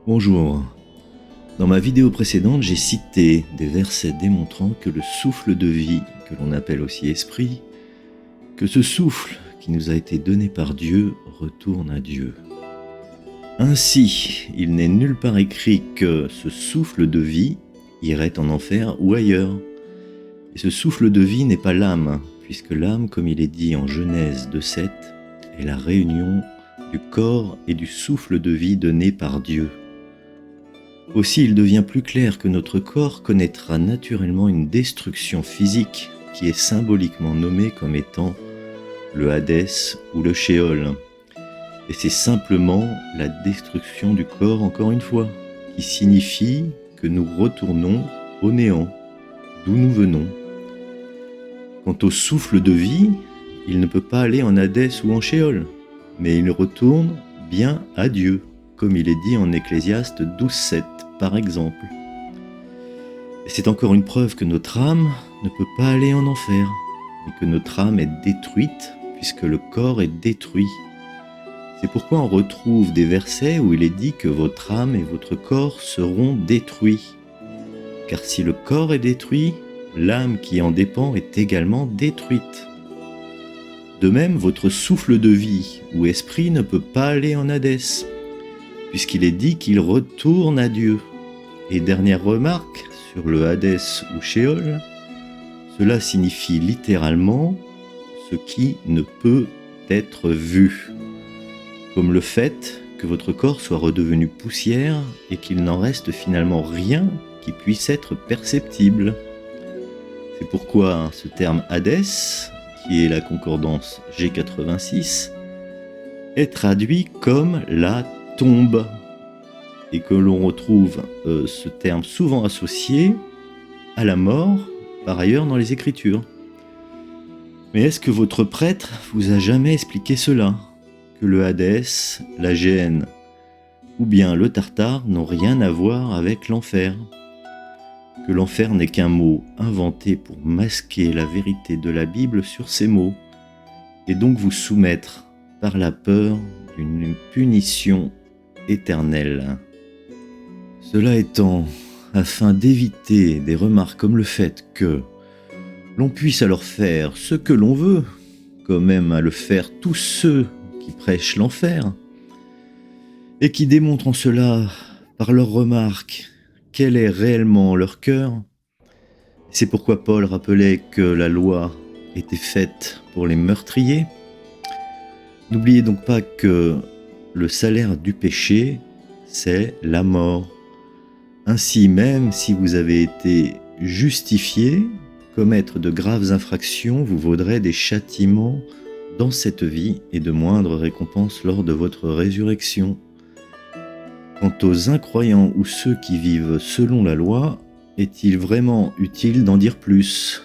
Bonjour. Dans ma vidéo précédente, j'ai cité des versets démontrant que le souffle de vie, que l'on appelle aussi esprit, que ce souffle qui nous a été donné par Dieu retourne à Dieu. Ainsi, il n'est nulle part écrit que ce souffle de vie irait en enfer ou ailleurs. Et ce souffle de vie n'est pas l'âme, puisque l'âme, comme il est dit en Genèse 2:7, est la réunion du corps et du souffle de vie donné par Dieu. Aussi, il devient plus clair que notre corps connaîtra naturellement une destruction physique qui est symboliquement nommée comme étant le Hadès ou le Sheol. Et c'est simplement la destruction du corps, encore une fois, qui signifie que nous retournons au néant, d'où nous venons. Quant au souffle de vie, il ne peut pas aller en Hadès ou en Sheol, mais il retourne bien à Dieu, comme il est dit en Ecclésiaste 12:7 par exemple. Et c'est encore une preuve que notre âme ne peut pas aller en enfer, mais que notre âme est détruite puisque le corps est détruit. C'est pourquoi on retrouve des versets où il est dit que votre âme et votre corps seront détruits. Car si le corps est détruit, l'âme qui en dépend est également détruite. De même, votre souffle de vie ou esprit ne peut pas aller en Hadès, puisqu'il est dit qu'il retourne à Dieu. Et dernière remarque sur le Hadès ou Sheol, cela signifie littéralement ce qui ne peut être vu, comme le fait que votre corps soit redevenu poussière et qu'il n'en reste finalement rien qui puisse être perceptible. C'est pourquoi ce terme Hadès, qui est la concordance G86, est traduit comme la tombe, et que l'on retrouve ce terme souvent associé à la mort, par ailleurs dans les Écritures. Mais est-ce que votre prêtre vous a jamais expliqué cela, que le Hadès, la Géhenne ou bien le Tartare n'ont rien à voir avec l'enfer, que l'enfer n'est qu'un mot inventé pour masquer la vérité de la Bible sur ces mots, et donc vous soumettre par la peur d'une punition éternelle. Cela étant, afin d'éviter des remarques comme le fait que l'on puisse alors faire ce que l'on veut, comme même à le faire tous ceux qui prêchent l'enfer, et qui démontrent en cela, par leurs remarques, quel est réellement leur cœur. C'est pourquoi Paul rappelait que la loi était faite pour les meurtriers. N'oubliez donc pas que le salaire du péché, c'est la mort. Ainsi, même si vous avez été justifié, commettre de graves infractions vous vaudrait des châtiments dans cette vie et de moindres récompenses lors de votre résurrection. Quant aux incroyants ou ceux qui vivent selon la loi, est-il vraiment utile d'en dire plus ?